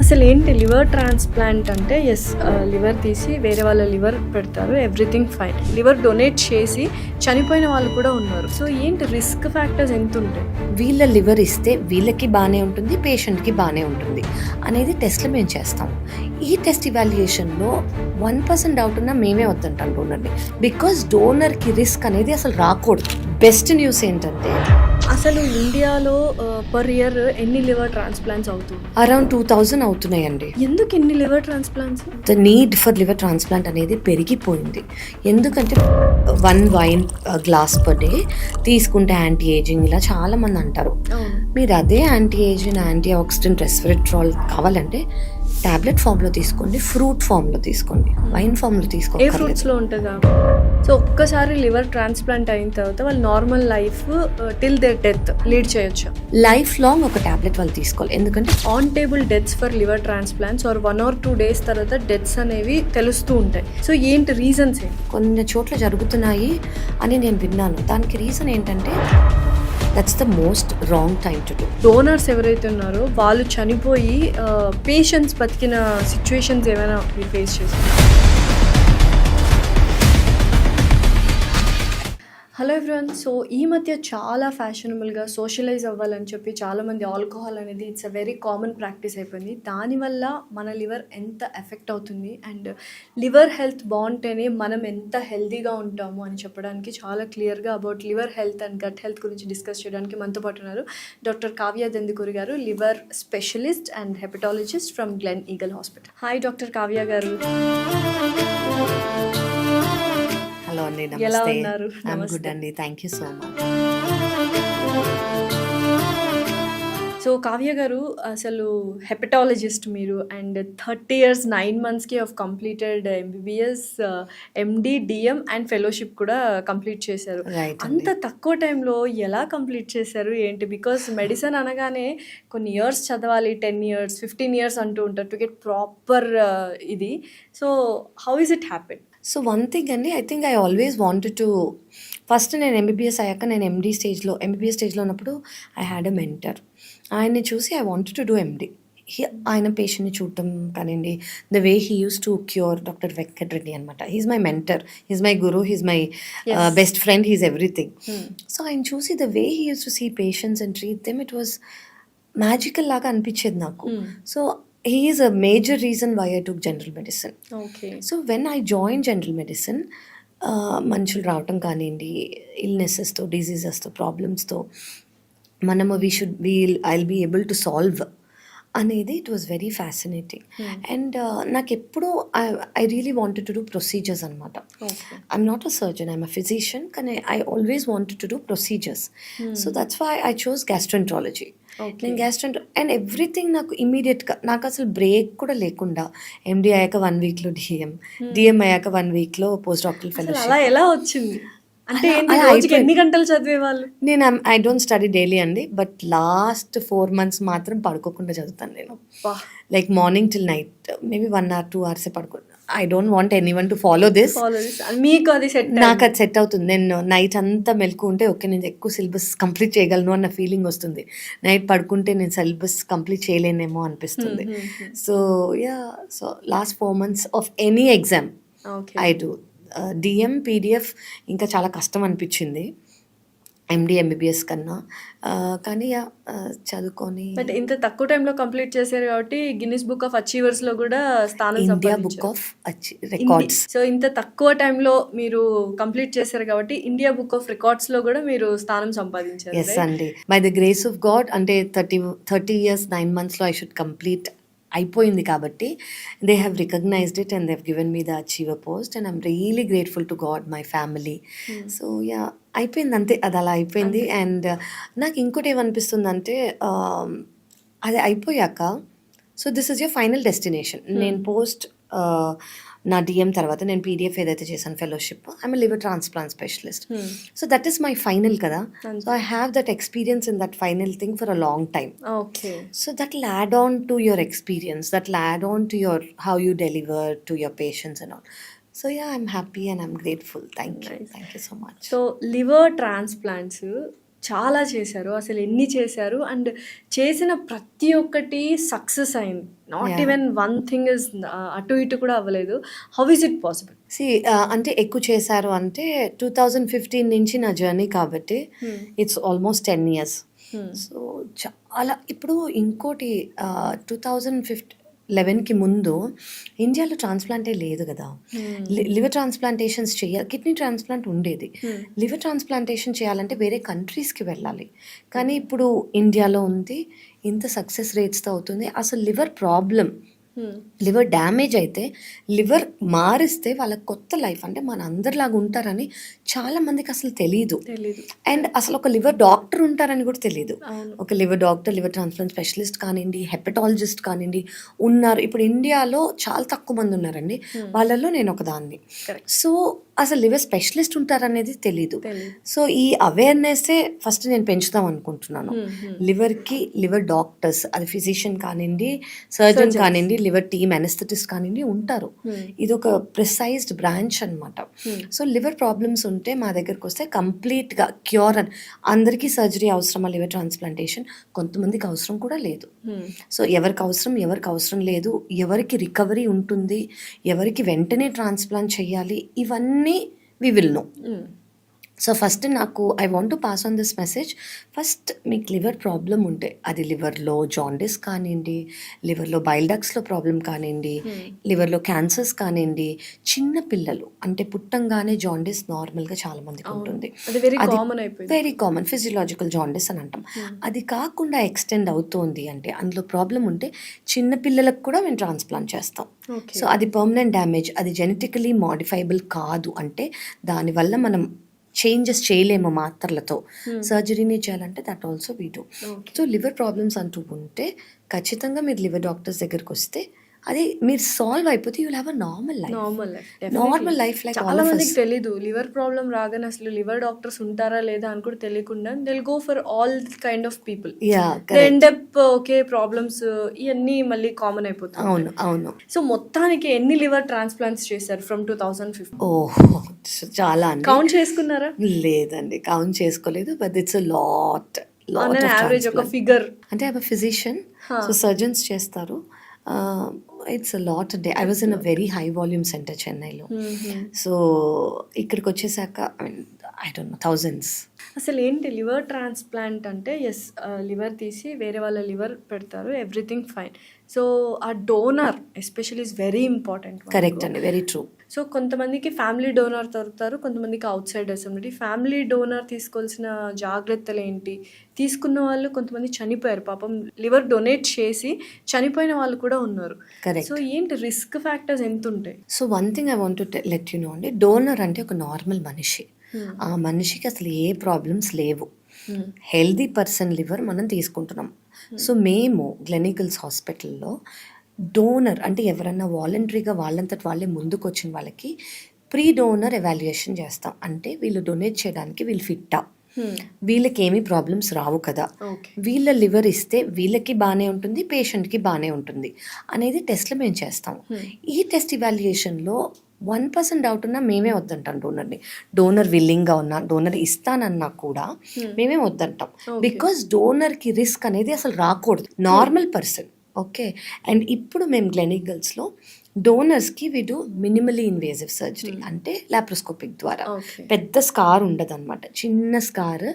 అసలు ఏంటి liver transplant అంటే? లివర్ తీసి వేరే వాళ్ళ లివర్ పెడతారు, ఎవ్రీథింగ్ ఫైన్. లివర్ డొనేట్ చేసి చనిపోయిన వాళ్ళు కూడా ఉన్నారు. సో ఏంటి రిస్క్ ఫ్యాక్టర్స్ ఎంత ఉంటాయి? వీళ్ళ లివర్ ఇస్తే వీళ్ళకి బాగానే ఉంటుంది, పేషెంట్కి బాగానే ఉంటుంది అనేది టెస్ట్లు మేము చేస్తాం. ఈ టెస్ట్ ఇవాల్యుయేషన్లో 1% డౌట్ ఉన్నా మేమే వద్దంటాం డోనర్ని, బికాజ్ డోనర్కి రిస్క్ అనేది అసలు రాకూడదు. బెస్ట్ న్యూస్ ఏంటంటే అసలు ఇండియాలో పర్ ఇయర్ ఎన్ని లివర్ ట్రాన్స్ప్లాంట్స్ అవుతుంది? అరౌండ్ 2000 అవుతున్నాయండి. ఎందుకు ఎన్ని liver transplants? The need for liver transplant అనేది పెరిగిపోయింది. ఎందుకంటే 1 వైన్ గ్లాస్ పర్ డే తీసుకుంటే యాంటీ ఏజింగ్ ఇలా చాలా మంది అంటారు. మీరు అదే anti ageing, anti oxidant, resveratrol కావాలంటే టాబ్లెట్ ఫామ్లో తీసుకోండి, ఫ్రూట్ ఫామ్లో తీసుకోండి, వైన్ ఫామ్లో తీసుకోండి. ఏ ఫ్రూట్స్లో ఉంటుందా? సో ఒక్కసారి లివర్ ట్రాన్స్ప్లాంట్ అయిన తర్వాత వాళ్ళు normal life till their death lead చేయొచ్చు. లైఫ్ లాంగ్ ఒక టాబ్లెట్ వాళ్ళు తీసుకోవాలి. ఎందుకంటే on table deaths for liver transplants are 1 or 2 days తర్వాత డెత్స్ అనేవి తెలుస్తూ ఉంటాయి. సో ఏంటి రీజన్స్ ఏంటి? కొన్ని చోట్ల జరుగుతున్నాయి అని నేను విన్నాను. దానికి రీజన్ ఏంటంటే that's the most wrong time to do. Donors ఎవరైతే ఉన్నారో వాళ్ళు చనిపోయి పేషెంట్స్ బతికిన సిచ్యువేషన్స్ ఏమైనా మీరు ఫేస్ చేస్తారు? Hello everyone. సో ఈ మధ్య చాలా ఫ్యాషనబుల్గా సోషలైజ్ అవ్వాలని చెప్పి చాలామంది ఆల్కహాల్ అనేది it's a very common practice అయిపోయింది. దానివల్ల మన లివర్ ఎంత ఎఫెక్ట్ అవుతుంది అండ్ లివర్ హెల్త్ బాగుంటేనే మనం ఎంత హెల్తీగా ఉంటాము అని చెప్పడానికి చాలా క్లియర్గా about liver health and gut health గురించి డిస్కస్ చేయడానికి మనతో పాటు ఉన్నారు doctor Kavya Dendukuri garu, liver specialist and hepatologist from Glen Eagle hospital. Hi doctor Kavya garu. Hello అండి, ఎలా నమస్తే. ఉన్నారు? ఐఎమ్ గుడ్ అండి, thank you so much. So Kavya garu, అసలు హెపటాలజిస్ట్ మీరు అండ్ 30 years 9 monthsకి of completed MBBS, MD, DM and fellowship కూడా కంప్లీట్ చేశారు. Right అంత తక్కువ టైంలో ఎలా కంప్లీట్ చేశారు ఏంటి? బికాస్ మెడిసిన్ అనగానే కొన్ని ఇయర్స్ చదవాలి, 10 years 15 years అంటూ ఉంటారు టు గెట్ ప్రాపర్ ఇది. So how is it happen? So one thing అండి, I think I always wanted to, first నేను ఎంబీబీఎస్ అయ్యాక నేను ఎంబీబీఎస్ స్టేజ్లో ఉన్నప్పుడు ఐ హ్యాడ్ ఎ మెంటర్. ఆయన్ని చూసి I wanted to do MD. ఆయన పేషెంట్ని చూడటం కానివ్వండి, the way he use to cure, doctor Venkat Reddy అనమాట. He's my mentor, he's my guru, he's my best friend, he's everything. So ఆయన చూసి the way he use to see patients and treat them, it was magical లాగా అనిపించేది నాకు. So he is a major reason why I took general medicine. Okay. So when I joined general medicine, మనుషులు రావటం కానివ్వండి, ఇల్నెసెస్తో, డిజీజెస్తో, ప్రాబ్లమ్స్తో మనము I'll be able to solve అనేది it was very fascinating. And నాకు ఎప్పుడూ I really wanted to do procedures అనమాట. I'm not a surgeon, I'm a physician, కానీ I always wanted to do procedures. So that's why I chose gastroenterology. నేను and everything నాకు ఇమీడియట్గా, నాకు అసలు break కూడా లేకుండా ఎండి అయ్యాక 1 weekలో డిఎం అయ్యాక 1 weekలో పోస్ట్ డాక్టరల్ ఫెలోషిప్. అలా ఎలా వచ్చింది? అంటే రోజుకి ఎన్ని గంటలు చదివేవాళ్ళు? నేను ఐ డోంట్ స్టడీ డైలీ అండి, బట్ లాస్ట్ 4 months మాత్రం పడుకోకుండా చదువుతాను నేను. Like morning till night, maybe 1 or 2 hours పడుకో. I don't want anyone to follow this. మీకు అది సెట్? నాకు అది సెట్ అవుతుంది. నేను నైట్ అంతా మెలకు ఉంటే ఓకే, నేను ఎక్కువ సిలబస్ కంప్లీట్ చేయగలను అన్న ఫీలింగ్ వస్తుంది. నైట్ పడుకుంటే నేను సిలబస్ కంప్లీట్ చేయలేనేమో అనిపిస్తుంది. So so last 4 months of any exam I do. DM, PDF ఇంకా చాలా కష్టం అనిపించింది ఎండి, ఎంబీబీఎస్ కన్నా. కానీ చదువుకొని, బట్ ఇంత తక్కువ టైంలో కంప్లీట్ చేశారు కాబట్టి గిన్నిస్ బుక్ ఆఫ్ అచీవర్స్లో కూడా స్థానం, India book of records. So ఇంత తక్కువ టైంలో మీరు కంప్లీట్ చేశారు కాబట్టి ఇండియా బుక్ ఆఫ్ రికార్డ్స్లో కూడా మీరు స్థానం సంపాదించారు. ఎస్ అండి, by the grace of God. అంటే 30 years 9 monthsలో ఐ షుడ్ కంప్లీట్ అయిపోయింది కాబట్టి they have recognised it and they have given me the achiever post and I'm really grateful to God, my family. So అయిపోయింది అంతే, అది అలా అయిపోయింది. అండ్ నాకు ఇంకోటి ఏమనిపిస్తుంది అంటే, అది అయిపోయాక so this is your final destination. నేను పోస్ట్ నా డిఎం తర్వాత నేను పీడిఎఫ్ ఏదైతే చేశాను fellowship, I'm liver transplant specialist. So that is my final కదా. So I have that experience in that final thing for a long time. So that will add on to your experience, that will add on to your how you deliver to your patients and all. So I'm happy and I'm grateful. Thank you so much. So liver transplants చాలా చేశారు. అసలు ఎన్ని చేశారు and చేసిన ప్రతి ఒక్కటి success అయింది. Not Yeah. Even one thing is అటు ఇటు కూడా అవ్వలేదు. How is it possible? అంటే ఎక్కువ చేశారు అంటే 2015 నుంచి నా జర్నీ కాబట్టి ఇట్స్ ఆల్మోస్ట్ 10 ఇయర్స్. సో చాలా ఇప్పుడు ఇంకోటి 2011కి ముందు ఇండియాలో ట్రాన్స్ప్లాంటే లేదు కదా. లివర్ ట్రాన్స్ప్లాంటేషన్స్ చేయాలి, కిడ్నీ ట్రాన్స్ప్లాంట్ ఉండేది. లివర్ ట్రాన్స్ప్లాంటేషన్ చేయాలంటే వేరే కంట్రీస్కి వెళ్ళాలి. కానీ ఇప్పుడు ఇండియాలో ఉంది, ఇంత సక్సెస్ రేట్స్తో అవుతుంది. అసలు లివర్ ప్రాబ్లం, లివర్ డ్యామేజ్ అయితే లివర్ మారిస్తే వాళ్ళకి కొత్త లైఫ్, అంటే మన అందరిలాగా ఉంటారని చాలా మందికి అసలు తెలియదు. తెలీదు. అండ్ అసలు ఒక లివర్ డాక్టర్ ఉంటారని కూడా తెలియదు. అవును. ఒక liver doctor, liver transplant specialist కానివ్వండి, హెపటాలజిస్ట్ కానివ్వండి ఉన్నారు. ఇప్పుడు ఇండియాలో చాలా తక్కువ మంది ఉన్నారండి, వాళ్ళల్లో నేను ఒక దాన్ని. Correct. సో అసలు లివర్ స్పెషలిస్ట్ ఉంటారనేది తెలీదు. తెలీదు. సో ఈ అవేర్నెస్సే ఫస్ట్ నేను పెంచుదాం అనుకుంటున్నాను. లివర్కి లివర్ డాక్టర్స్, అది ఫిజిషియన్ కానివ్వండి, సర్జన్ కానివ్వండి, లివర్ టీమ్ అనెస్థెటిస్ట్ కానివ్వండి ఉంటారు. ఇది ఒక ప్రిసైజ్డ్ బ్రాంచ్ అనమాట. సో లివర్ ప్రాబ్లమ్స్ ఉంటే మా దగ్గరకు వస్తే కంప్లీట్గా క్యూర్ అని. అందరికీ సర్జరీ అవసరమా లివర్ ట్రాన్స్ప్లాంటేషన్? కొంతమందికి అవసరం కూడా లేదు. సో ఎవరికి అవసరం, ఎవరికి అవసరం లేదు, ఎవరికి రికవరీ ఉంటుంది, ఎవరికి వెంటనే ట్రాన్స్ప్లాంట్ చేయాలి, ఇవన్నీ we will know. So first నాకు I want to pass on this message. First మీకు లివర్ ప్రాబ్లం ఉంటే, అది లివర్లో జాండిస్ కానివ్వండి, లివర్లో బైల్డక్స్లో ప్రాబ్లం కానివ్వండి, లివర్లో క్యాన్సర్స్ కానివ్వండి, చిన్న పిల్లలు అంటే పుట్టంగానే జాండిస్ నార్మల్గా చాలా మందికి ఉంటుంది. అది వెరీ కామన్ అయిపోయింది. వెరీ కామన్ ఫిజియలాజికల్ జాండిస్ అని అంటాం. అది కాకుండా ఎక్స్టెండ్ అవుతోంది అంటే, అందులో ప్రాబ్లం ఉంటే చిన్న పిల్లలకు కూడా మేము ట్రాన్స్ప్లాంట్ చేస్తాం. సో అది పర్మనెంట్ డ్యామేజ్, అది జెనెటికలీ మాడిఫైబుల్ కాదు అంటే దానివల్ల మనం చేంజెస్ చేయలేము మాత్రలతో, సర్జరీనే చేయాలంటే that also we do. So liver problems అంటూ ఉంటే ఖచ్చితంగా మీరు లివర్ డాక్టర్స్ దగ్గరికి వస్తే అది మీరు సాల్వ్ అయిపోతే you have a normal life. Normal life like చాలా మందికి తెలీదు లివర్ ప్రాబ్లం రాగానే అసలు లివర్ డాక్టర్స్ ఉంటారా లేదా అని కూడా తెలియకుండా they'll go for all kind of people. End up okay problems ఇవన్నీ మళ్ళీ కామన్ అయిపోతాయి. అవును అవును. సో మొత్తానికి ఎన్ని లివర్ ట్రాన్స్ప్లాంట్స్ చేశారు ఫ్రమ్ 2015? ఓహో చాలా కౌంట్ చేసుకున్నారా? లేదండి, కౌంట్ చేసుకోలేదు. But it's a lot average ఒక ఫిగర్. అంటే ఐ ఫిజిషియన్, సో సర్జన్స్ చేస్తారు. It's a lot day. I was in a very high volume centre చెన్నైలో. సో ఇక్కడికి వచ్చేసాక ఐ డోంట్ నో థౌజండ్స్. అసలు ఏంటి లివర్ ట్రాన్స్ప్లాంట్ అంటే? ఎస్, లివర్ తీసి వేరే వాళ్ళ లివర్ పెడతారు, ఎవ్రీథింగ్ ఫైన్. సో ఆ donor especially is very important. Correct అండి, వెరీ ట్రూ. సో కొంతమందికి ఫ్యామిలీ డోనర్ దొరుకుతారు, కొంతమందికి అవుట్ సైడర్స్ ఉన్నది. ఫ్యామిలీ డోనర్ తీసుకోవాల్సిన జాగ్రత్తలు ఏంటి? తీసుకున్న వాళ్ళు కొంతమంది చనిపోయారు పాపం, లివర్ డొనేట్ చేసి చనిపోయిన వాళ్ళు కూడా ఉన్నారు. కరెక్ట్. సో ఏంటి రిస్క్ ఫ్యాక్టర్స్ ఎంత ఉంటాయి? So one thing I want to let you know అండి, డోనర్ అంటే ఒక నార్మల్ మనిషి. ఆ మనిషికి అసలు ఏ ప్రాబ్లమ్స్ లేవు, హెల్దీ పర్సన్ లివర్ మనం తీసుకుంటున్నాం. సో మేము గ్లెనికల్స్ హాస్పిటల్లో డోనర్ అంటే ఎవరన్నా వాలంటరీగా వాళ్ళంతటి వాళ్ళే ముందుకు వచ్చిన వాళ్ళకి ప్రీ డోనర్ ఎవాల్యుయేషన్ చేస్తాం. అంటే వీళ్ళు డొనేట్ చేయడానికి వీళ్ళు ఫిట్టా, వీళ్ళకి ఏమీ ప్రాబ్లమ్స్ రావు కదా, వీళ్ళ లివర్ ఇస్తే వీళ్ళకి బాగానే ఉంటుంది, పేషెంట్కి బాగానే ఉంటుంది అనేది టెస్ట్లు మేము చేస్తాం. ఈ టెస్ట్ ఇవాల్యుయేషన్లో 1% డౌట్ ఉన్నా మేమే వద్దంటాం డోనర్ని. డోనర్ విల్లింగ్గా ఉన్నా, డోనర్ ఇస్తానన్నా కూడా మేమే వద్దంటాం. బికాస్ డోనర్కి రిస్క్ అనేది అసలు రాకూడదు, నార్మల్ పర్సన్. ఓకే. అండ్ ఇప్పుడు మేము గ్లెనికల్స్లో డోనర్స్కి వీడు మినిమలీ ఇన్వేజివ్ సర్జరీ అంటే లాప్రోస్కోపిక్ ద్వారా, పెద్ద స్కార్ ఉండదు అనమాట, చిన్న scar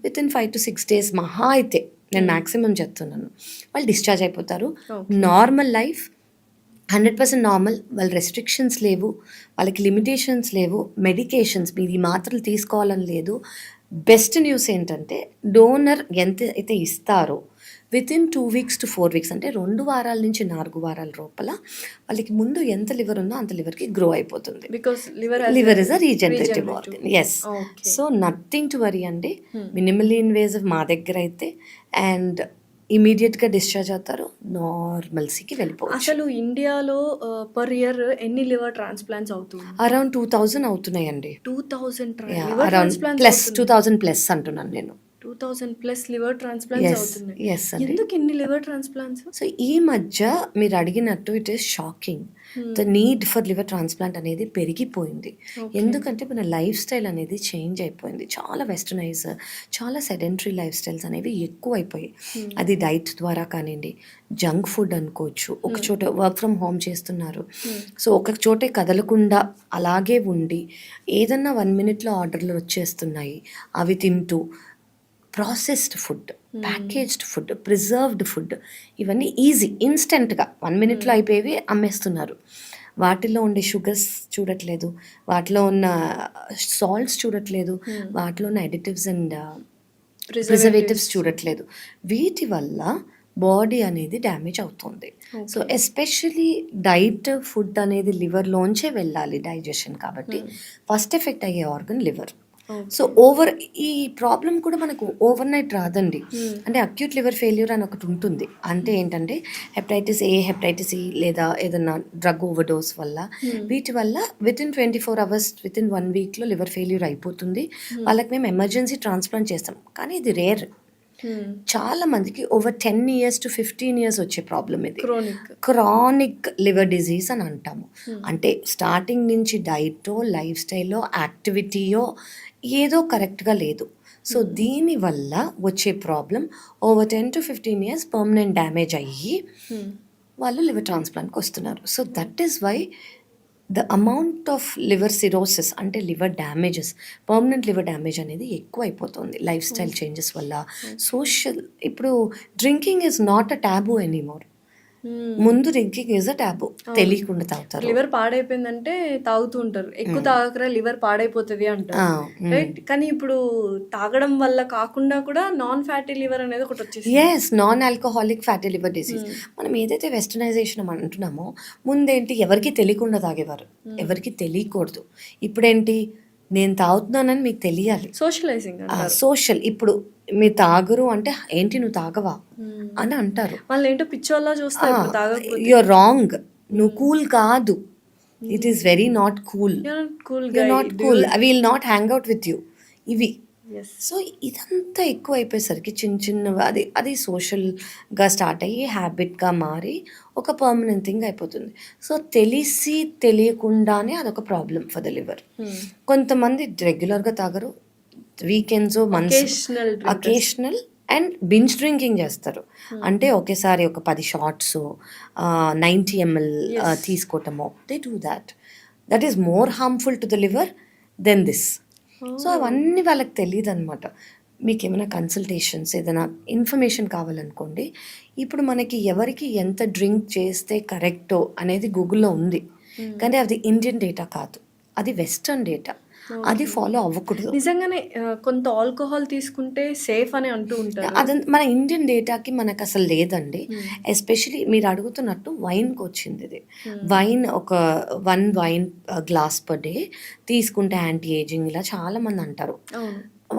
with in 5 to 6 days మహా అయితే, నేను మ్యాక్సిమం చెప్తున్నాను, వాళ్ళు డిశ్చార్జ్ అయిపోతారు. Normal life 100% normal. వాళ్ళ రెస్ట్రిక్షన్స్ లేవు, వాళ్ళకి లిమిటేషన్స్ లేవు, మెడికేషన్స్ మీరు ఈ మాత్రలు తీసుకోవాలని లేదు. బెస్ట్ న్యూస్ ఏంటంటే డోనర్ ఎంత అయితే ఇస్తారో with in 2 weeks to 4 weeks అంటే 2 వారాల నుంచి 4 వారాల లోపల వాళ్ళకి ముందు ఎంత లివర్ ఉందో అంత లివర్కి గ్రో అయిపోతుంది. Because liver is a regenerative organ. Yes. So nothing to worry అండి. మినిమల్లీ ఇన్వేజివ్ మా దగ్గర అయితే, అండ్ ఇమీడియట్గా డిశ్చార్జ్ అవుతారు, నార్మల్సీకి వెళ్ళిపోవచ్చు. అసలు ఇండియాలో పర్ ఇయర్ ఎన్ని లివర్ ట్రాన్స్ప్లాంట్స్ అవుతుంది? అరౌండ్ 2000 అవుతున్నాయండి. 2000 అరౌండ్ ప్లస్ 2000 ప్లస్ అంటున్నాను నేను. 2000+ లివర్ ట్రాన్స్‌ప్లాంట్స్ యెస్. అవుతున్నాయి. యెస్ అండి. ఎందుకు ఇన్ని లివర్ ట్రాన్స్‌ప్లాంట్స్? సో ఈ మధ్య మీరు అడిగినట్టు ఇట్ ఈస్ షాకింగ్. ద హ్మ్. నీడ్ ఫర్ లివర్ ట్రాన్స్‌ప్లాంట్ అనేది పెరిగిపోయింది. ఓకే. ఎందుకంటే మన లైఫ్ స్టైల్ అనేది చేంజ్ అయిపోయింది. చాలా వెస్టర్నైజ్, చాలా సెడెంటరీ లైఫ్ స్టైల్స్ అనేవి ఎక్కువైపోయాయి. హ్మ్. అది డైట్ ద్వారా కానివ్వండి, జంక్ ఫుడ్ అనుకోవచ్చు. ఒక చోట వర్క్ ఫ్రమ్ హోమ్ చేస్తున్నారు. హ్మ్. సో ఒక చోటే కదలకుండా అలాగే ఉండి ఏదన్నా 1 మినిట్‌లో ఆర్డర్‌లు వచ్చేస్తున్నాయి. అవి తింటూ processed food, packaged food, preserved food ఇవన్నీ ఈజీ ఇన్స్టెంట్గా 1 మినిట్లో అయిపోయేవి అమ్మేస్తున్నారు. వాటిలో ఉండే షుగర్స్ చూడట్లేదు, వాటిలో ఉన్న సాల్ట్స్ చూడట్లేదు, వాటిలో ఉన్న అడిటివ్స్ అండ్ ప్రిజర్వేటివ్స్ చూడట్లేదు. వీటి వల్ల బాడీ అనేది డ్యామేజ్ అవుతుంది. సో ఎస్పెషలీ డైట్ ఫుడ్ అనేది లివర్లోంచే వెళ్ళాలి డైజెషన్ కాబట్టి ఫస్ట్ ఎఫెక్ట్ అయ్యే ఆర్గన్ లివర్. సో ఈ ప్రాబ్లం కూడా మనకు ఓవర్ నైట్ రాదండి. అంటే అక్యూట్ లివర్ ఫెయిల్యూర్ అని ఒకటి ఉంటుంది. అంటే ఏంటంటే హెపటైటిస్ ఏ, హెపటైటిస్ ఈ లేదా ఏదన్నా డ్రగ్ ఓవర్డోస్ వల్ల వీటి వల్ల వితిన్ 24 అవర్స్ వితిన్ 1 వీక్లో లివర్ ఫెయిల్యూర్ అయిపోతుంది. వాళ్ళకి మేము ఎమర్జెన్సీ ట్రాన్స్ప్లాంట్ చేస్తాం. కానీ ఇది రేర్. చాలా మందికి ఓవర్ 10 years to 15 years వచ్చే ప్రాబ్లం ఇది. క్రానిక్ లివర్ డిజీజ్ అని అంటాము. అంటే స్టార్టింగ్ నుంచి డైటో, లైఫ్ స్టైల్లో, యాక్టివిటీయో ఏదో కరెక్ట్గా లేదు. సో దీనివల్ల వచ్చే problem over 10 to 15 years permanent damage అయ్యి వాళ్ళు లివర్ ట్రాన్స్ప్లాంట్కి వస్తున్నారు. So that is why the amount of liver cirrhosis అంటే liver damages, permanent liver damage అనేది ఎక్కువ అయిపోతుంది లైఫ్ స్టైల్ చేంజెస్ వల్ల. సోషల్ ఇప్పుడు drinking is not a taboo anymore. ముందు డ్రింకింగ్ ఈజ్ అ టాబూ, తెలియకుండా తాగుతారు. లివర్ పాడైపోయిందంటే తాగుతూ ఉంటారు. ఎక్కువ తాగకరా లివర్ పాడైపోతుంది అంటారు. రైట్. కానీ ఇప్పుడు తాగడం వల్ల కాకుండా కూడా నాన్ ఫ్యాటీ లివర్ అనేది ఒకటి వచ్చేసి yes, non alcoholic fatty liver disease. మనం ఏదైతే వెస్టర్నైజేషన్ అంటున్నామో ముందేంటి ఎవరికి తెలియకుండా తాగేవారు, ఎవరికి తెలియకూడదు. ఇప్పుడేంటి నేను తాగుతున్నానని మీకు తెలియాలి. Socialising social. ఇప్పుడు మీరు తాగరు అంటే ఏంటి నువ్వు తాగవా అని అంటారు. వాళ్ళు ఏంటో పిచ్చోళ్ళ చూస్తారు తాగకపోతే. యూఆర్ రాంగ్, నువ్వు కూల్ కాదు. It is very not cool. Cool not cool, I will not hang out with you. ఇవి Yes. సో ఇదంతా ఎక్కువ అయిపోయేసరికి చిన్న చిన్నవి అది సోషల్గా స్టార్ట్ అయ్యి హ్యాబిట్గా మారి ఒక పర్మనెంట్ థింగ్ అయిపోతుంది. సో తెలిసి తెలియకుండానే అదొక ప్రాబ్లం ఫర్ ద లివర్. కొంతమంది రెగ్యులర్గా తాగరు, weekends occasional and binge drinking చేస్తారు. అంటే ఒకేసారి ఒక 10 షాట్స్ 90 ml తీసుకోవటమో, they do that is more harmful to the liver than this. So అవన్నీ వాళ్ళకి తెలియదు అనమాట. మీకు ఏమైనా కన్సల్టేషన్స్, ఏదైనా ఇన్ఫర్మేషన్ కావాలనుకోండి, ఇప్పుడు మనకి ఎవరికి ఎంత డ్రింక్ చేస్తే కరెక్టో అనేది గూగుల్లో ఉంది. కానీ అది ఇండియన్ డేటా కాదు, అది వెస్టర్న్ డేటా. అది ఫాలో అవ్వకూడదు. నిజంగానే కొంత ఆల్కహాల్ తీసుకుంటే సేఫ్ అని అంటూ ఉంటారు. అది మన ఇండియన్ డేటాకి మనకు అసలు లేదండి. ఎస్పెషలీ మీరు అడుగుతున్నట్టు వైన్కి వచ్చింది ఇది. వైన్ ఒక 1 వైన్ గ్లాస్ పర్ డే తీసుకుంటే యాంటీ ఏజింగ్ ఇలా చాలా మంది అంటారు.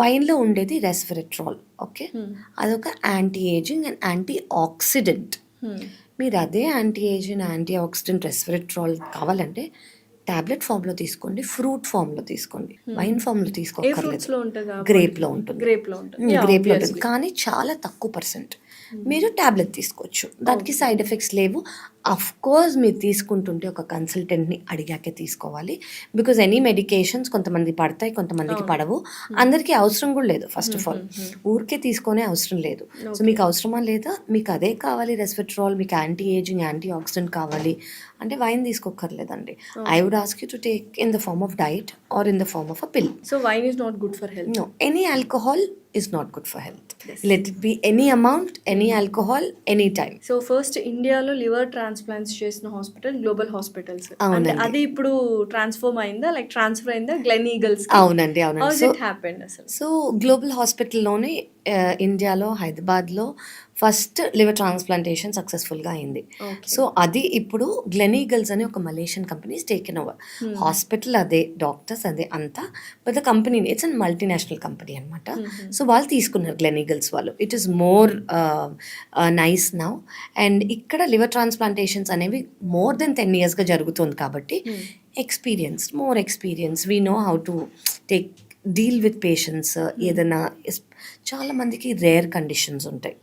వైన్లో ఉండేది రెస్వెరట్రాల్. ఓకే, అదొక anti ageing and anti oxidant. మీరు అదే యాంటీ ఏజింగ్, యాంటీ ఆక్సిడెంట్ రెస్వెరట్రాల్ కావాలంటే టాబ్లెట్ ఫామ్లో తీసుకోండి, ఫ్రూట్ ఫామ్లో తీసుకోండి. వైన్ ఫామ్లో తీసుకోకర్లేదు. గ్రేప్లో ఉంటుంది, గ్రేప్లో ఉంటుంది, కానీ చాలా తక్కువ %. మీరు టాబ్లెట్ తీసుకోవచ్చు, దానికి సైడ్ ఎఫెక్ట్స్ లేవు. అఫ్ కోర్స్ మీరు తీసుకుంటుంటే ఒక కన్సల్టెంట్ని అడిగాకే తీసుకోవాలి. బికాజ్ ఎనీ మెడికేషన్స్ కొంతమంది పడతాయి, కొంతమందికి పడవు. అందరికీ అవసరం కూడా లేదు. ఫస్ట్ ఆఫ్ ఆల్ ఊరికే తీసుకునే అవసరం లేదు. సో మీకు అవసరమా లేదా, మీకు అదే కావాలి రెస్వెట్రాల్, మీకు యాంటీ ఏజింగ్, యాంటీ ఆక్సిడెంట్ కావాలి అంటే వైన్ తీసుకోకర్లేదండి. I would ask you to take in the form of diet or in the form of a pill. So wine is not good for health. No, any alcohol is not good for health. Let it be any amount, any alcohol, any time. So first ఇండియాలో liver transplants చేసిన hospital global hospitals. అంటే అది ఇప్పుడు transform అయిందా, like transfer అయిందా Glenn eagles? అవునండి. How it happened అసలు? So global హాస్పిటల్లోనే ఇండియాలో హైదరాబాద్లో ఫస్ట్ లివర్ ట్రాన్స్ప్లాంటేషన్ సక్సెస్ఫుల్గా అయింది. సో అది ఇప్పుడు గ్లెన్ ఈగల్స్ అని ఒక Malaysian company taken over. Hospital అదే, డాక్టర్స్ అదే అంతా, but the company it's an multinational company అనమాట. సో వాళ్ళు తీసుకున్నారు గ్లెన్ ఈగల్స్ వాళ్ళు. It is more nice now. And ఇక్కడ లివర్ ట్రాన్స్ప్లాంటేషన్స్ అనేవి మోర్ దెన్ 10 yearsగా జరుగుతుంది కాబట్టి more experience, we know how to deal with patients. ఏదైనా చాలామందికి రేర్ కండిషన్స్ ఉంటాయి.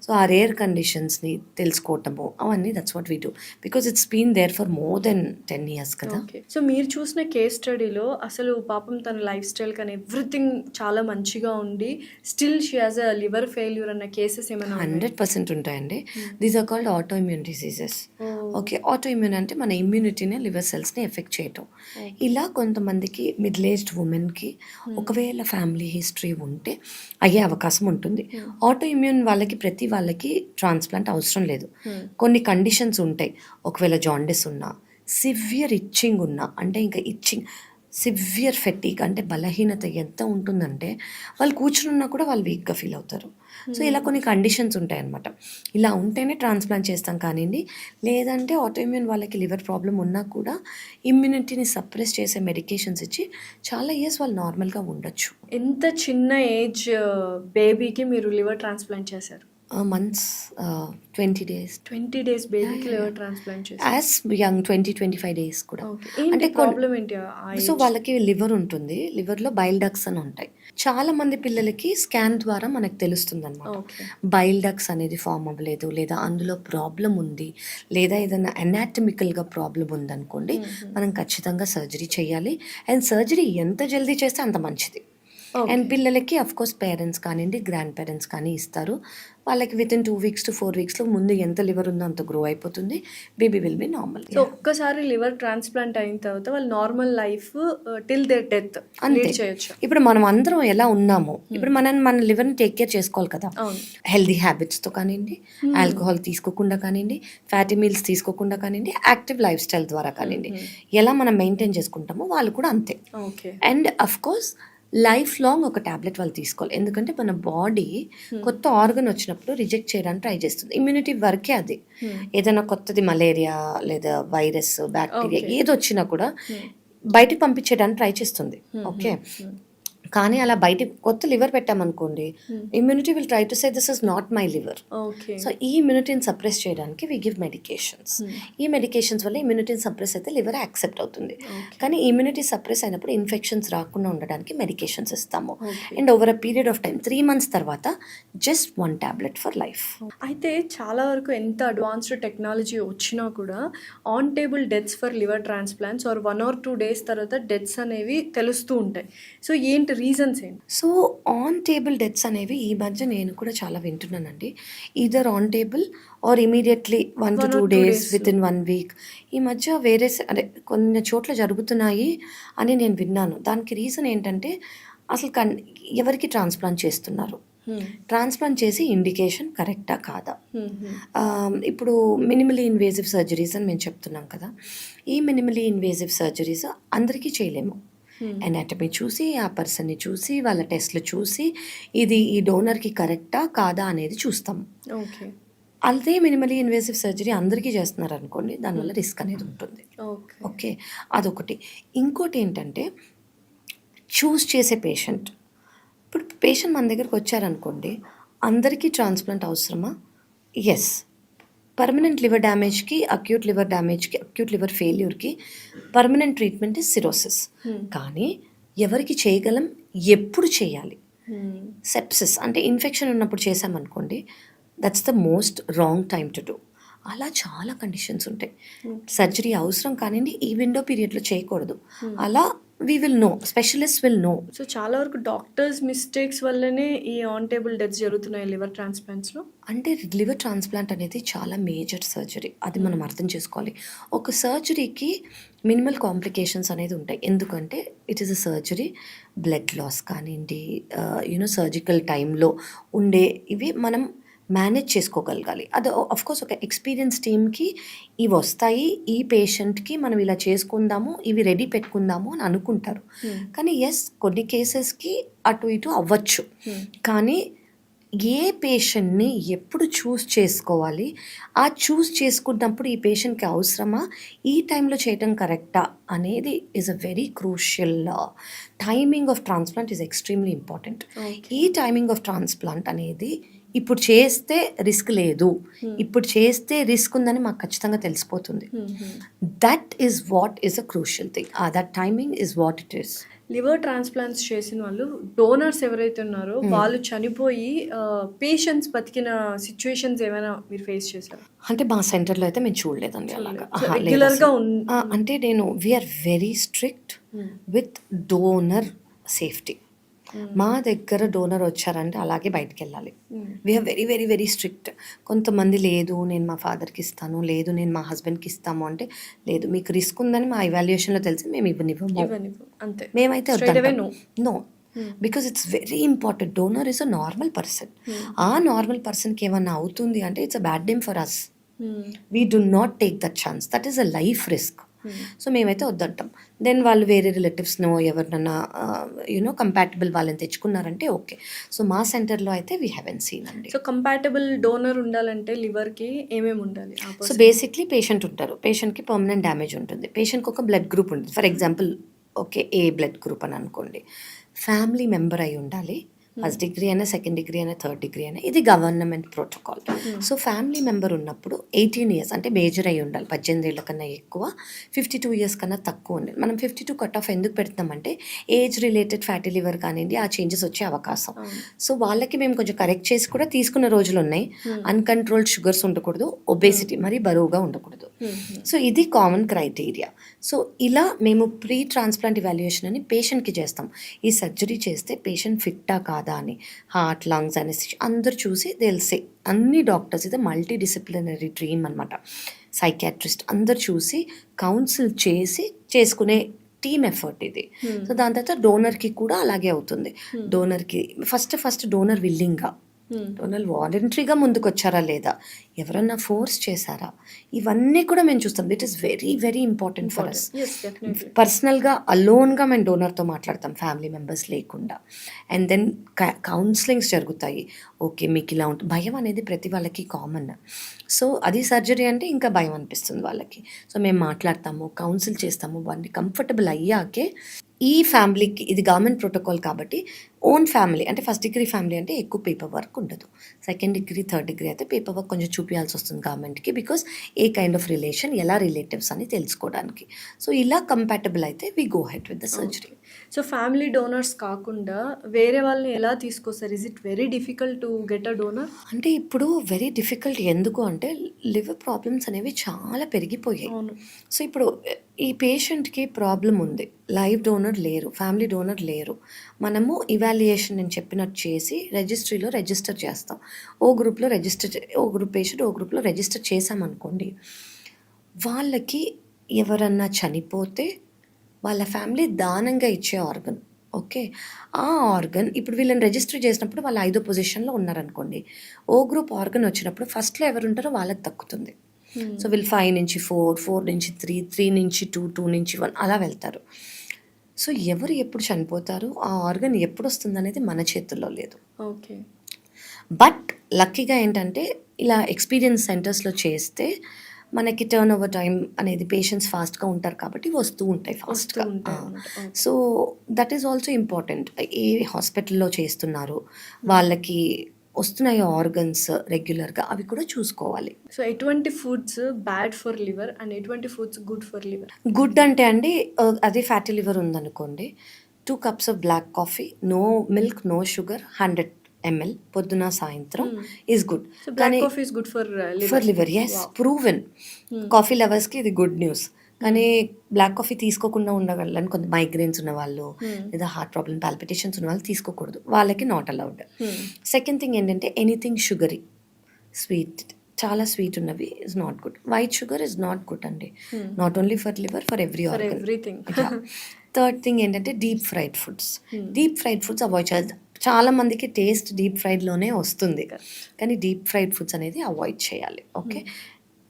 సో ఆ రేర్ కండిషన్స్ని తెలుసుకోవటము అవన్నీ that's what we do because it's been there for more than 10 years కదా. ఓకే. సో మీరు చూసిన కేస్ స్టడీలో అసలు పాపం తన లైఫ్ స్టైల్ కానీ ఎవ్రీథింగ్ చాలా మంచిగా ఉండి still she has a liver failure అన్న కేసెస్ ఏమైనా ఉన్నాయా? 100% ఉంటాయండి. These are called autoimmune diseases. Okay, autoimmune అంటే మన ఇమ్యూనిటీని లివర్ సెల్స్ని ఎఫెక్ట్ చేయటం. ఇలా కొంతమందికి మిడిల్ ఏజ్డ్ ఉమెన్కి ఒకవేళ ఫ్యామిలీ హిస్టరీ ఉంటే అయ్యే అవకాశం ఉంటుంది. ఆటో ఇమ్యూన్ వాళ్ళకి ప్రతి వాళ్ళకి ట్రాన్స్ప్లాంట్ అవసరం లేదు. కొన్ని కండిషన్స్ ఉంటాయి. ఒకవేళ జాండిస్ ఉన్నా, సివియర్ ఇచ్చింగ్ ఉన్నా, అంటే ఇంకా ఇచ్చింగ్ సివియర్ ఫెటీక్ అంటే బలహీనత ఎంత ఉంటుందంటే వాళ్ళు కూర్చున్నా కూడా వాళ్ళు వీక్గా ఫీల్ అవుతారు. సో ఇలా కొన్ని కండిషన్స్ ఉంటాయన్నమాట. ఇలా ఉంటేనే ట్రాన్స్ప్లాంట్ చేస్తాం కానివ్వండి, లేదంటే ఆటోఇమ్యూన్ వాళ్ళకి లివర్ ప్రాబ్లం ఉన్నా కూడా ఇమ్యూనిటీని సప్రెస్ చేసే మెడికేషన్స్ ఇచ్చి చాలా ఇయర్స్ వాళ్ళు నార్మల్గా ఉండొచ్చు. ఎంత చిన్న ఏజ్ బేబీకి మీరు లివర్ ట్రాన్స్ప్లాంట్ చేశారు? మంత్స్ 20 days 20 days బేబీకి లివర్ ట్రాన్స్ప్లాంట్ చేశారు. యాజ్ యంగ్ 20-25 days కూడా. అంటే ప్రాబ్లం ఏంటి? సో వాళ్ళకి లివర్ ఉంటుంది, లివర్లో బైల్ డక్ట్స్ అని ఉంటాయి. చాలా మంది పిల్లలకి స్కాన్ ద్వారా మనకు తెలుస్తుంది అనమాట. బైల్ డక్ట్స్ అనేది ఫామ్ అవ్వలేదు, లేదా అందులో ప్రాబ్లం ఉంది, లేదా ఏదైనా అనాటమికల్గా ప్రాబ్లం ఉందనుకోండి, మనం ఖచ్చితంగా సర్జరీ చేయాలి. అండ్ సర్జరీ ఎంత జల్దీ చేస్తే అంత మంచిది. అండ్ పిల్లలకి అఫ్ కోర్స్ పేరెంట్స్ కానివ్వండి, గ్రాండ్ పేరెంట్స్ కానీ ఇస్తారు. వాళ్ళకి వితిన్ 2 weeks to 4 weeks ముందు ఎంత లివర్ ఉందో అంత గ్రో అయిపోతుంది. Baby will be normal. So ఒక్కసారి లివర్ ట్రాన్స్ప్లాంట్ అయిన తర్వాత వాళ్ళు normal life till their death lead చేయొచ్చు. ఇప్పుడు మనం అందరం ఎలా ఉన్నామో, ఇప్పుడు మన లివర్ని టేక్ కేర్ చేసుకోవాలి కదా. హెల్దీ హ్యాబిట్స్తో కానివ్వండి, ఆల్కహాల్ తీసుకోకుండా కానివ్వండి, ఫ్యాటీ మీల్స్ తీసుకోకుండా కానివ్వండి, యాక్టివ్ లైఫ్ స్టైల్ ద్వారా కానివ్వండి, ఎలా మనం మెయింటైన్ చేసుకుంటామో వాళ్ళు కూడా అంతే. And of course life long ఒక ట్యాబ్లెట్ వాళ్ళు తీసుకోవాలి. ఎందుకంటే మన బాడీ కొత్త ఆర్గన్ వచ్చినప్పుడు రిజెక్ట్ చేయడానికి ట్రై చేస్తుంది. ఇమ్యూనిటీ వరకే అది. ఏదైనా కొత్తది మలేరియా లేదా వైరస్, బ్యాక్టీరియా ఏది వచ్చినా కూడా బయటికి పంపించేయడానికి ట్రై చేస్తుంది. ఓకే, కానీ అలా బయటికి కొత్త లివర్ పెట్టామనుకోండి, immunity will try to say this is not my liver. So ఈ ఇమ్యూనిటీని సప్రెస్ చేయడానికి వి గివ్ మెడికేషన్స్. ఈ మెడికేషన్స్ వల్ల ఇమ్యూనిటీని సప్రెస్ అయితే లివర్ యాక్సెప్ట్ అవుతుంది. కానీ ఇమ్యూనిటీ సప్రెస్ అయినప్పుడు ఇన్ఫెక్షన్స్ రాకుండా ఉండడానికి మెడికేషన్స్ ఇస్తాము. And over a period of time 3 months తర్వాత జస్ట్ 1 tablet ఫర్ లైఫ్. అయితే చాలా వరకు ఎంత అడ్వాన్స్డ్ టెక్నాలజీ వచ్చినా కూడా on table deaths for liver transplants are 1 or 2 days తర్వాత డెత్స్ అనేవి తెలుస్తూ ఉంటాయి. సో ఏంటి రీజన్స్ ఏంటి? సో ఆన్ టేబుల్ డెత్స్ అనేవి ఈ మధ్య నేను కూడా చాలా వింటున్నానండి. Either on table or immediately 1 to 2 days within 1 week. ఈ మధ్య వేరే అంటే కొన్ని చోట్ల జరుగుతున్నాయి అని నేను విన్నాను. దానికి రీజన్ ఏంటంటే అసలు ఎవరికి ట్రాన్స్ప్లాంట్ చేస్తున్నారు, ట్రాన్స్ప్లాంట్ చేసి ఇండికేషన్ కరెక్టా కాదా. ఇప్పుడు మినిమలీ ఇన్వేజివ్ సర్జరీస్ అని మేము చెప్తున్నాం కదా. ఈ మినిమలీ ఇన్వేజివ్ సర్జరీస్ అందరికీ చేయలేము. అనాటమీ చూసి, ఆ పర్సన్ని చూసి, వాళ్ళ టెస్ట్లు చూసి, ఇది ఈ డోనర్కి కరెక్టా కాదా అనేది చూస్తాము. అదే మినిమలీ ఇన్వేసివ్ సర్జరీ అందరికీ చేస్తున్నారు అనుకోండి, దానివల్ల రిస్క్ అనేది ఉంటుంది. ఓకే, అదొకటి. ఇంకోటి ఏంటంటే చూస్ చేసే పేషెంట్. ఇప్పుడు పేషెంట్ మన దగ్గరకు వచ్చారనుకోండి, అందరికీ ట్రాన్స్ప్లాంట్ అవసరమా? ఎస్. పర్మనెంట్ లివర్ డ్యామేజ్కి, అక్యూట్ లివర్ డ్యామేజ్కి, అక్యూట్ లివర్ ఫెయిల్యూర్కి పర్మనెంట్ ట్రీట్మెంట్ ఇస్ సిరోసిస్. కానీ ఎవరికి చేయగలం, ఎప్పుడు చేయాలి? సెప్సిస్ అంటే ఇన్ఫెక్షన్ ఉన్నప్పుడు చేసామనుకోండి, that's the most wrong time to do. అలా చాలా కండిషన్స్ ఉంటాయి. సర్జరీ అవసరం కానివ్వండి, ఈ విండో పీరియడ్లో చేయకూడదు. అలా we will know, specialist will know. So చాలా వరకు డాక్టర్స్ మిస్టేక్స్ వల్లనే ఈ ఆన్ టేబుల్ డెత్స్ జరుగుతున్నాయి లివర్ ట్రాన్స్ప్లాంట్స్లో. అంటే లివర్ ట్రాన్స్ప్లాంట్ అనేది చాలా మేజర్ సర్జరీ, అది మనం అర్థం చేసుకోవాలి. ఒక సర్జరీకి మినిమల్ కాంప్లికేషన్స్ అనేది ఉంటాయి. ఎందుకంటే it is a surgery. Blood loss కానివ్వండి, సర్జికల్ టైంలో ఉండే ఇవి మనం మేనేజ్ చేసుకోగలగాలి. అది ఆఫ్కోర్స్ ఒక ఎక్స్పీరియన్స్ టీమ్కి ఇవి వస్తాయి, ఈ పేషెంట్కి మనం ఇలా చేసుకుందాము, ఇవి రెడీ పెట్టుకుందాము అని అనుకుంటారు. కానీ ఎస్, కొన్ని కేసెస్కి అటు ఇటు అవ్వచ్చు. కానీ ఏ పేషెంట్ని ఎప్పుడు చూస్ చేసుకోవాలి, ఆ చూస్ చేసుకున్నప్పుడు ఈ పేషెంట్కి అవసరమా, ఈ టైంలో చేయటం కరెక్టా అనేది is a very crucial. Timing of transplant is extremely important. ఈ టైమింగ్ ఆఫ్ ట్రాన్స్ప్లాంట్ అనేది ఇప్పుడు చేస్తే రిస్క్ లేదు, ఇప్పుడు చేస్తే రిస్క్ ఉందని మాకు ఖచ్చితంగా తెలిసిపోతుంది. That is what is a crucial thing. That timing is what it is. Liver transplants చేసిన వాళ్ళు, డోనర్స్ ఎవరైతే ఉన్నారో వాళ్ళు చనిపోయి పేషెంట్స్ బతికిన సిట్యుయేషన్స్ ఏమైనా మీరు ఫేస్ చేసారా? అంటే మా సెంటర్‌లో అయితే మేము చూడలేదండి అలాగా. సో, లేదు రెగ్యులర్‌గా అసలు. అంటే we are very strict with donor safety. మా దగ్గర డోనర్ వచ్చారంటే అలాగే బయటికెళ్ళాలి. We are very very very strict. కొంతమంది లేదు నేను మా ఫాదర్‌కి ఇస్తాను, లేదు నేను మా హస్బెండ్‌కి ఇస్తాము అంటే, లేదు మీకు రిస్క్ ఉందని మా ఇవాల్యుయేషన్‌లో తెలిసి మేము ఇవ్వనివ్వము. అంతే. మేమైతే Straight away వద్దంటాం. No, because it's very important. Donor is a normal person. ఆ నార్మల్ పర్సన్‌కి ఏమన్నా అవుతుంది అంటే it's a bad name for us. We do not take that chance. That is a life risk. So మేమైతే వద్దంటాం. Then వాళ్ళు వేరే రిలేటివ్స్‌నో ఎవరినన్నా కంపాటబుల్ వాళ్ళని తెచ్చుకున్నారంటే ఓకే. సో మా సెంటర్‌లో అయితే వీ హావెంట్ సీన్ అండి. సో, కంపాటబుల్ డోనర్ ఉండాలంటే లివర్‌కి ఏమేమి ఉండాలి? ఆ సో పర్సన్ బేసిక్లీ పేషెంట్ ఉంటారు. పేషెంట్‌కి పర్మనెంట్ డ్యామేజ్ ఉంటుంది. పేషెంట్‌కి ఒక బ్లడ్ గ్రూప్ ఉంటుంది. For example okay, A blood group అని అనుకోండి. ఫ్యామిలీ మెంబర్ అయి ఉండాలి. ఫస్ట్ డిగ్రీ అయినా, సెకండ్ డిగ్రీ అయినా, థర్డ్ డిగ్రీ అయినా. ఇది government protocol. So family member ఉన్నప్పుడు 18 ఇయర్స్ అంటే మేజర్ అయి ఉండాలి. 18 ఏళ్ల కన్నా ఎక్కువ, 52 ఇయర్స్ కన్నా తక్కువ ఉండాలి. మనం 52 కట్ ఆఫ్ ఎందుకు పెడతామంటే ఏజ్ రిలేటెడ్ ఫ్యాటీ లివర్ కానివ్వండి, ఆ చేంజెస్ వచ్చే అవకాశం. సో వాళ్ళకి మేము కొంచెం కరెక్ట్ చేసి కూడా తీసుకున్న రోజులు ఉన్నాయి. అన్కంట్రోల్డ్ షుగర్స్ ఉండకూడదు, ఒబేసిటీ మరీ బరువుగా ఉండకూడదు. సో ఇది కామన్ క్రైటీరియా. సో ఇలా మేము ప్రీ ట్రాన్స్ప్లాంట్ ఇవాల్యుయేషన్ అని పేషెంట్కి చేస్తాం. ఈ సర్జరీ చేస్తే పేషెంట్ ఫిట్టా కాదా అని హార్ట్, లంగ్స్ అనేసి అందరు చూసి తెలిసే అన్ని డాక్టర్స్, ఇది మల్టీ డిసిప్లినరీ టీమ్ అనమాట. సైకాట్రిస్ట్ అందరు చూసి కౌన్సిల్ చేసి చేసుకునే టీమ్ ఎఫర్ట్ ఇది. సో దాని తర్వాత డోనర్కి కూడా అలాగే అవుతుంది. డోనర్కి ఫస్ట్ డోనర్ విల్లింగ్గా, డోనర్ వాలంటరీగా ముందుకు వచ్చారా లేదా, ఎవరన్నా ఫోర్స్ చేశారా, ఇవన్నీ కూడా మేము చూస్తాం. It is very very important for us. పర్సనల్గా అలోన్గా మేము డోనర్తో మాట్లాడతాం, ఫ్యామిలీ మెంబర్స్ లేకుండా. అండ్ దెన్ కౌన్సిలింగ్స్ జరుగుతాయి. ఓకే మీకు ఇలా ఉంటుంది. భయం అనేది ప్రతి వాళ్ళకి కామన్. సో అది సర్జరీ అంటే ఇంకా భయం అనిపిస్తుంది వాళ్ళకి. సో మేము మాట్లాడతాము, కౌన్సిల్ చేస్తాము. వాళ్ళని కంఫర్టబుల్ అయ్యాకే ఈ ఫ్యామిలీకి, ఇది గవర్నమెంట్ ప్రోటోకాల్ కాబట్టి ఓన్ ఫ్యామిలీ అంటే ఫస్ట్ డిగ్రీ ఫ్యామిలీ అంటే ఎక్కువ పేపర్ వర్క్ ఉండదు. సెకండ్ డిగ్రీ, థర్డ్ డిగ్రీ అయితే పేపర్ వర్క్ కొంచెం చూపించాల్సి వస్తుంది గవర్నమెంట్కి. Because A kind of relation, ఎలా రిలేటివ్స్ అని తెలుసుకోవడానికి. సో ఇలా కంపాటబుల్ అయితే we go head with the surgery. So, family donors కాకుండా వేరే వాళ్ళని ఎలా తీసుకొస్తారు? Is it very difficult to get a donor? అంటే ఇప్పుడు వెరీ డిఫికల్ట్. ఎందుకు అంటే లివర్ ప్రాబ్లమ్స్ అనేవి చాలా పెరిగిపోయాయి. అవును. సో ఇప్పుడు ఈ పేషెంట్కి ప్రాబ్లం ఉంది, లైవ్ డోనర్ లేరు, ఫ్యామిలీ డోనర్ లేరు. మనము ఇవాల్యుయేషన్ నేను చెప్పినట్టు చేసి రిజిస్ట్రీలో రిజిస్టర్ చేస్తాం. ఓ గ్రూప్లో ఓ గ్రూప్ పేషెంట్ ఓ గ్రూప్లో రిజిస్టర్ చేసామనుకోండి. వాళ్ళకి ఎవరన్నా చనిపోతే వాళ్ళ ఫ్యామిలీ దానంగా ఇచ్చే ఆర్గన్. ఓకే, ఆ ఆర్గన్ ఇప్పుడు వీళ్ళని రిజిస్టర్ చేసినప్పుడు వాళ్ళు 5వ పొజిషన్లో ఉన్నారనుకోండి. ఓ గ్రూప్ ఆర్గన్ వచ్చినప్పుడు ఫస్ట్లో ఎవరు ఉంటారో వాళ్ళకి దక్కుతుంది. సో వీళ్ళు 5 నుంచి 4, 4 నుంచి 3, 3 నుంచి 2, 2 నుంచి 1 అలా వెళ్తారు. సో ఎవరు ఎప్పుడు చనిపోతారు, ఆ ఆర్గన్ ఎప్పుడు వస్తుంది అనేది మన చేతుల్లో లేదు. ఓకే. బట్ లక్కీగా ఏంటంటే ఇలా ఎక్స్పీరియన్స్ సెంటర్స్లో చేస్తే మనకి టర్న్ ఓవర్ టైం అనేది పేషెంట్స్ ఫాస్ట్గా ఉంటారు కాబట్టి వస్తూ ఉంటాయి ఫాస్ట్గా. So that is also important. ఏ హాస్పిటల్లో చేస్తున్నారు, వాళ్ళకి వస్తున్నాయి ఆర్గన్స్ రెగ్యులర్గా, అవి కూడా చూసుకోవాలి. సో, ఎటువంటి foods bad for liver and ఎటువంటి foods good for liver? Good అంటే అండి, అదే ఫ్యాటీ లివర్ ఉందనుకోండి, 2 cups of black coffee, no milk, no sugar, 100 ml పొద్దున సాయంత్రం is good. So, black coffee is good for for liver, yes, proven. Coffee లవర్స్కి ఇది good news. కానీ black coffee తీసుకోకుండా ఉండగలని కొంత మైగ్రేన్స్ ఉన్న వాళ్ళు, లేదా హార్ట్ ప్రాబ్లమ్, పాల్పిటేషన్స్ ఉన్న వాళ్ళు తీసుకోకూడదు, వాళ్ళకి నాట్ అలౌడ్. సెకండ్ థింగ్ ఏంటంటే ఎనీథింగ్ షుగరీ, స్వీట్, చాలా స్వీట్ ఉన్నవి is not good. White sugar is not good అండి, not only for liver, for every organ. Everything. Third thing ఏంటంటే deep fried foods. Deep fried foods avoid చేయాలి. చాలా మందికి taste deep ఫ్రైడ్లోనే వస్తుంది, కానీ డీప్ ఫ్రైడ్ ఫుడ్స్ అనేది అవాయిడ్ చేయాలి. Okay,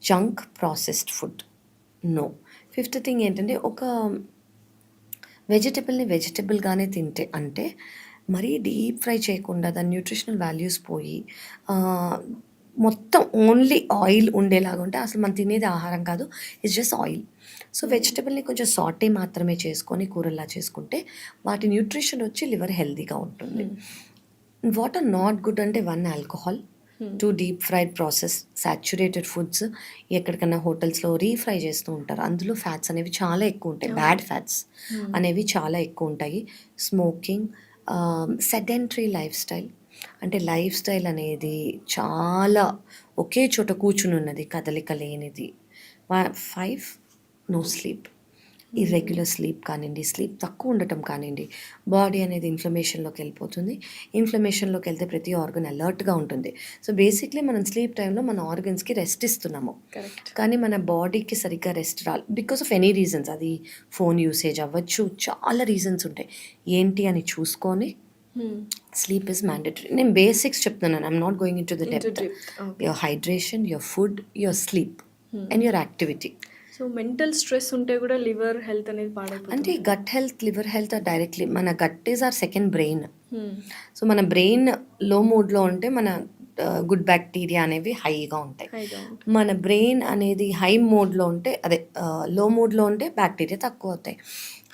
junk processed food no. Fifth thing ఏంటంటే ఒక వెజిటబుల్ని వెజిటబుల్గానే తింటే, అంటే మరీ డీప్ ఫ్రై చేయకుండా దాని న్యూట్రిషనల్ వాల్యూస్ పోయి మొత్తం ఓన్లీ ఆయిల్ ఉండేలాగా ఉంటే అసలు మనం తినేది ఆహారం కాదు, ఇట్స్ జస్ట్ ఆయిల్. సో వెజిటబుల్ని కొంచెం సాటే మాత్రమే చేసుకొని కూరలా చేసుకుంటే వాటి న్యూట్రిషన్ వచ్చి లివర్ హెల్తీగా ఉంటుంది. వాట్ ఆర్ నాట్ గుడ్ అంటే 1 alcohol, too deep fried process saturated foods, ఎక్కడికన్నా హోటల్స్లో రీఫ్రై చేస్తూ ఉంటారు, అందులో ఫ్యాట్స్ అనేవి చాలా ఎక్కువ ఉంటాయి, బ్యాడ్ ఫ్యాట్స్ అనేవి చాలా ఎక్కువ ఉంటాయి. స్మోకింగ్, సెడెంటరీ లైఫ్ స్టైల్, అంటే లైఫ్ స్టైల్ అనేది చాలా ఒకే చోట కూర్చుని ఉన్నది, కదలిక లేనిది. 5, నో స్లీప్, ఇర్రెగ్యులర్ స్లీప్ కానివ్వండి, స్లీప్ తక్కువ ఉండటం కానివ్వండి, బాడీ అనేది ఇన్ఫ్లమేషన్లోకి వెళ్ళిపోతుంది. ఇన్ఫ్లమేషన్లోకి వెళ్తే ప్రతి ఆర్గన్ అలర్ట్గా ఉంటుంది. సో బేసిక్లీ మనం స్లీప్ టైంలో మన ఆర్గన్స్కి రెస్ట్ ఇస్తున్నాము, కరెక్ట్. కానీ మన బాడీకి సరిగ్గా రెస్ట్ రాలి, బికాస్ ఆఫ్ ఎనీ రీజన్స్, అది ఫోన్ యూసేజ్ అవ్వచ్చు, చాలా రీజన్స్ ఉంటాయి. ఏంటి అని చూసుకొని స్లీప్ ఇస్ మ్యాండేటరీ. నేను బేసిక్స్ చెప్తున్నాను, I'm not going in to the depth. Your hydration, your food, your sleep and your activity. So mental stress ఉంటే కూడా లివర్ హెల్త్ అనేది పాడైపోతుంది. అంటే gut health, liver health or directly, మన gut is our second brain. So మన brain లో మూడ్లో ఉంటే మన గుడ్ బ్యాక్టీరియా అనేవి హైగా ఉంటాయి. మన బ్రెయిన్ అనేది హై మోడ్లో ఉంటే, అదే లో మూడ్లో ఉంటే బ్యాక్టీరియా తక్కువ అవుతాయి.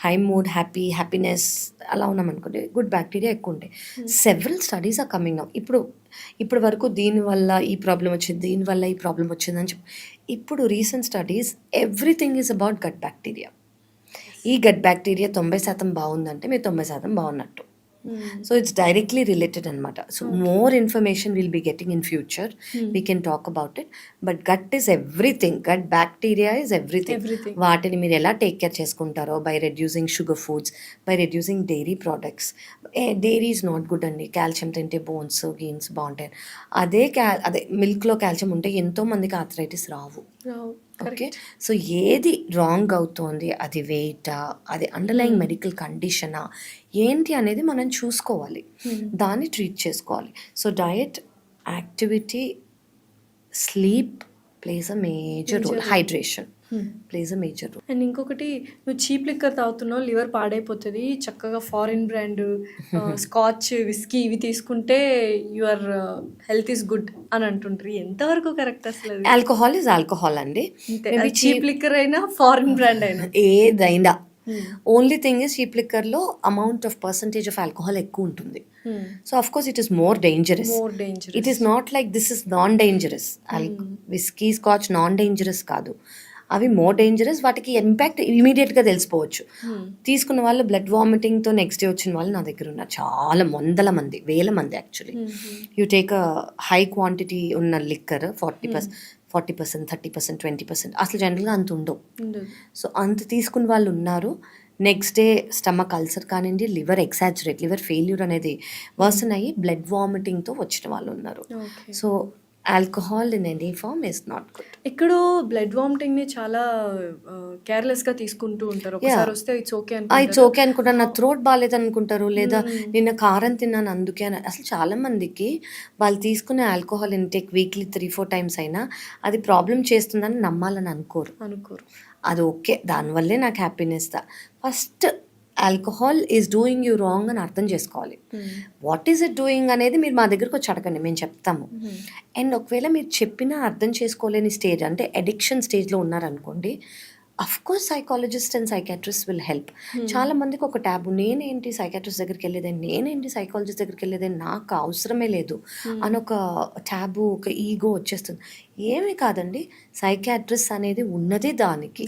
హై మూడ్, హ్యాపీనెస్ అలా ఉన్నామనుకోండి, గుడ్ బ్యాక్టీరియా ఎక్కువ ఉంటాయి. Several studies are coming now. ఇప్పుడు వరకు దీనివల్ల ఈ ప్రాబ్లం వచ్చింది, దీనివల్ల ఈ ప్రాబ్లం వచ్చింది అని చెప్పి, ఇప్పుడు recent studies everything is about gut bacteria. ఈ గట్ బ్యాక్టీరియా 90% బాగుందంటే మీరు 90% బాగున్నట్టు. సో ఇట్స్ డైరెక్ట్లీ రిలేటెడ్ అనమాట. So more information will be getting in future, we can talk about it. But gut is everything, gut bacteria is everything. వాటిని మీరు ఎలా take care చేసుకుంటారో, by reducing sugar foods, by reducing dairy products. Dairy is not good అండి, calcium తింటే bones గీన్స్ బాగుంటాయి. అదే మిల్క్లో calcium ఉంటే ఎంతో మందికి ఆర్థరైటిస్ రావు. ఓకే, సో ఏది రాంగ్ అవుతోంది, అది వెయిటా, అది అండర్లయింగ్ మెడికల్ కండిషనా ఏంటి అనేది మనం చూసుకోవాలి, దాన్ని ట్రీట్ చేసుకోవాలి. So diet, activity, sleep plays a major role, hydration plays a major role. And ఇంకొకటి, నువ్వు చీప్ లిక్కర్ తాగుతున్నావు, లివర్ పాడైపోతుంది, చక్కగా ఫారిన్ బ్రాండ్ స్కాచ్, విస్కీ ఇవి తీసుకుంటే యువర్ హెల్త్ ఈస్ గుడ్ అని అంటుంటారు. ఎంతవరకు కరెక్ట్ అసలు? ఆల్కహాల్ ఇస్ ఆల్కహాల్ అండి, చీప్ లిక్కర్ అయినా ఫారిన్ బ్రాండ్ అయినా ఏదైనా. ఓన్లీ థింగ్ ఇస్ చీప్ లిక్కర్లో amount of percentage of alcohol ఎక్కువ ఉంటుంది. So of course it is more dangerous. It is not like this is non dangerous. Whisky, scotch non dangerous కాదు, అవి more dangerous. వాటికి impact ఇమీడియట్గా తెలిసిపోవచ్చు. తీసుకున్న వాళ్ళు blood వామిటింగ్తో next day వచ్చిన వాళ్ళు నా దగ్గర ఉన్నారు, చాలా వందల మంది, వేల మంది actually. You take a high quantity ఉన్న లిక్కర్, 40%, 30%, 20%, అసలు జనరల్గా అంత ఉండవు. సో అంత తీసుకున్న వాళ్ళు ఉన్నారు. నెక్స్ట్ డే స్టమక్ అల్సర్ కానివ్వండి, లివర్ ఎక్సాచురేట్, లివర్ ఫెయిల్యూర్ అనేది వర్సన్ అయ్యి బ్లడ్ వామిటింగ్తో వచ్చిన వాళ్ళు ఉన్నారు. So alcohol in any form is not good. ఎక్కడో బ్లడ్ వామిటింగ్ని చాలా కేర్లెస్గా తీసుకుంటూ ఉంటారు. ఒకసారి వస్తే ఇట్స్ ఓకే అనుకుంటారు, నా థ్రోట్ బాగాలేదు అనుకుంటారు, లేదా నిన్న కారం తిన్నాను అందుకే అని. అసలు చాలా మందికి వాళ్ళు తీసుకునే ఆల్కహాల్ ఇంటేక్ వీక్లీ 3-4 టైమ్స్ అయినా అది ప్రాబ్లం చేస్తుందని నమ్మాలని అనుకోరు. అది ఓకే, దానివల్లే నాకు happiness. First alcohol is doing you wrong అని అర్థం చేసుకోవాలి. వాట్ ఈజ్ ఇట్ డూయింగ్ అనేది మీరు మా దగ్గరకు వచ్చి అడగండి, మేము చెప్తాము. అండ్ ఒకవేళ మీరు చెప్పినా అర్థం చేసుకోలేని స్టేజ్, అంటే అడిక్షన్ స్టేజ్లో ఉన్నారనుకోండి, of course psychologist and psychiatrist will help. చాలా మందికి ఒక ట్యాబు, నేనేంటి సైకాట్రిస్ట్ దగ్గరికి వెళ్ళేదని, నేనేంటి సైకాలజిస్ట్ దగ్గరికి వెళ్ళేదని, నాకు అవసరమే లేదు అని ఒక ట్యాబు, ఒక ఈగో వచ్చేస్తుంది. ఏమీ కాదండి, సైకాట్రిస్ట్ అనేది ఉన్నదే దానికి,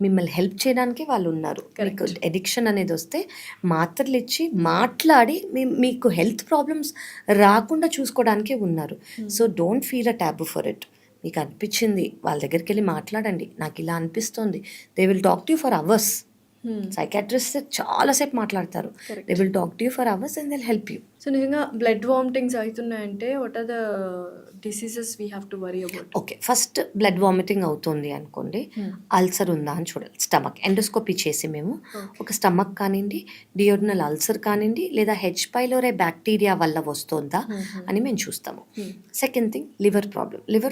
మిమ్మల్ని హెల్ప్ చేయడానికి వాళ్ళు ఉన్నారు. మీకు అడిక్షన్ అనేది వస్తే మాత్రలు ఇచ్చి మాట్లాడి మీకు హెల్త్ ప్రాబ్లమ్స్ రాకుండా చూసుకోవడానికే ఉన్నారు. So don't feel a taboo for it. మీకు అనిపించింది వాళ్ళ దగ్గరికి వెళ్ళి మాట్లాడండి, నాకు ఇలా అనిపిస్తుంది. They will talk to you for hours. Psychiatrist చాలాసేపు మాట్లాడతారు. They will talk to you for hours and they will help you. So నిజంగా బ్లడ్ వామిటింగ్స్ అవుతున్నాయంటే what are the diseases we have to worry about? Okay, first blood vomiting అవుతుంది అనుకోండి, ulcer ఉందా అని చూడాలి. Stomach endoscopy చేసి మేము ఒక స్టమక్ కానివ్వండి, డియోడినల్ అల్సర్ కానివ్వండి, లేదా హెచ్ పైలోరే బ్యాక్టీరియా వల్ల వస్తుందా అని మేము చూస్తాము. సెకండ్ థింగ్, లివర్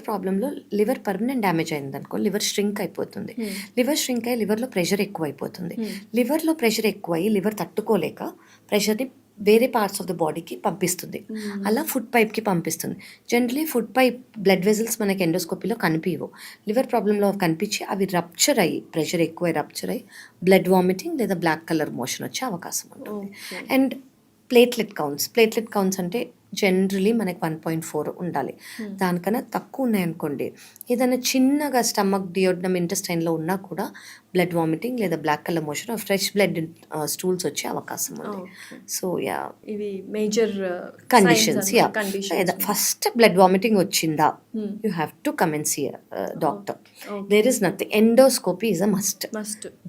ప్రాబ్లంలో లివర్ పర్మనెంట్ డ్యామేజ్ అయింది అనుకో, లివర్ ష్రింక్ అయిపోతుంది. లివర్ ష్రింక్ అయ్యి లివర్లో ప్రెషర్ ఎక్కువ అయిపోతుంది. లివర్లో ప్రెషర్ ఎక్కువ అయ్యి లివర్ తట్టుకోలేక ప్రెషర్ని వేరే పార్ట్స్ ఆఫ్ ద బాడీకి పంపిస్తుంది, అలా ఫుడ్ పైప్కి పంపిస్తుంది. Generally food pipe blood vessels మనకి ఎండోస్కోపీలో కనిపించవు, లివర్ ప్రాబ్లంలో కనిపించి అవి రప్చర్ అయ్యి, ప్రెషర్ ఎక్కువ రప్చర్ అయ్యి బ్లడ్ వామిటింగ్ లేదా బ్లాక్ కలర్ మోషన్ వచ్చే అవకాశం ఉంటుంది. అండ్ ప్లేట్లెట్ కౌంట్స్ అంటే జనరలీ మనకి 1.4 ఉండాలి. దానికన్నా తక్కువ ఉన్నాయనుకోండి, ఏదైనా చిన్నగా స్టమక్, డియోడనం, ఇంటెస్టైన్లో ఉన్నా కూడా బ్లడ్ వామిటింగ్ లేదా black colour motion, fresh blood stools వచ్చే అవకాశం ఉంది. సో యా, ఇవి major conditions. Yeah, conditions. First blood vomiting వచ్చిందా, you have to come and see doctor. There is nothing, endoscopy is a must.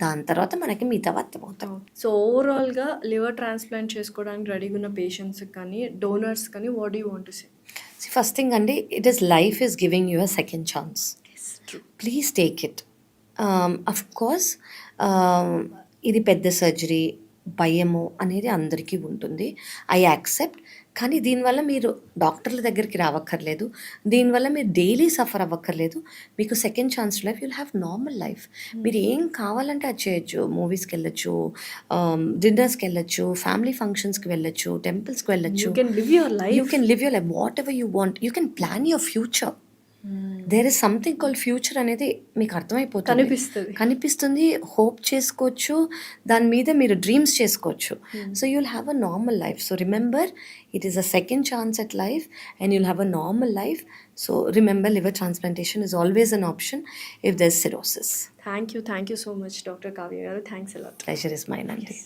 దాని తర్వాత మనకి మిగతా అర్థమవుతాం. సో ఓవరాల్గా లివర్ ట్రాన్స్ప్లాంట్ చేసుకోవడానికి రెడీగా ఉన్న పేషెంట్స్ కానీ డోనర్స్ కానీ what you want to say? First thing అండి, it is life is giving you a second chance. Please take it. Of course ఇది పెద్ద సర్జరీ, భయము అనేది అందరికీ ఉంటుంది. I accept. కానీ దీనివల్ల మీరు డాక్టర్ల దగ్గరికి రావక్కర్లేదు, దీనివల్ల మీరు డైలీ సఫర్ అవ్వక్కర్లేదు. మీకు second chance life, you'll have normal life. మీరు ఏం కావాలంటే అది చేయొచ్చు. మూవీస్కి వెళ్ళొచ్చు, డిన్నర్స్కి వెళ్ళొచ్చు, ఫ్యామిలీ ఫంక్షన్స్కి వెళ్ళొచ్చు, టెంపుల్స్కి వెళ్ళొచ్చు. You can live your life. You can live your life whatever you want. You can plan your future. There is something called future అనేది మీకు అర్థమైపోతుంది, కనిపిస్తుంది. హోప్ చేసుకోవచ్చు, దాని మీద మీరు డ్రీమ్స్ చేసుకోవచ్చు. So you'll have a normal life. So remember, it is a second chance at life and you'll have a normal life. So remember, liver transplantation is always an option if there's cirrhosis. Thank you so much, Dr. Kavya garu. Thanks a lot. Pleasure is mine, aunty.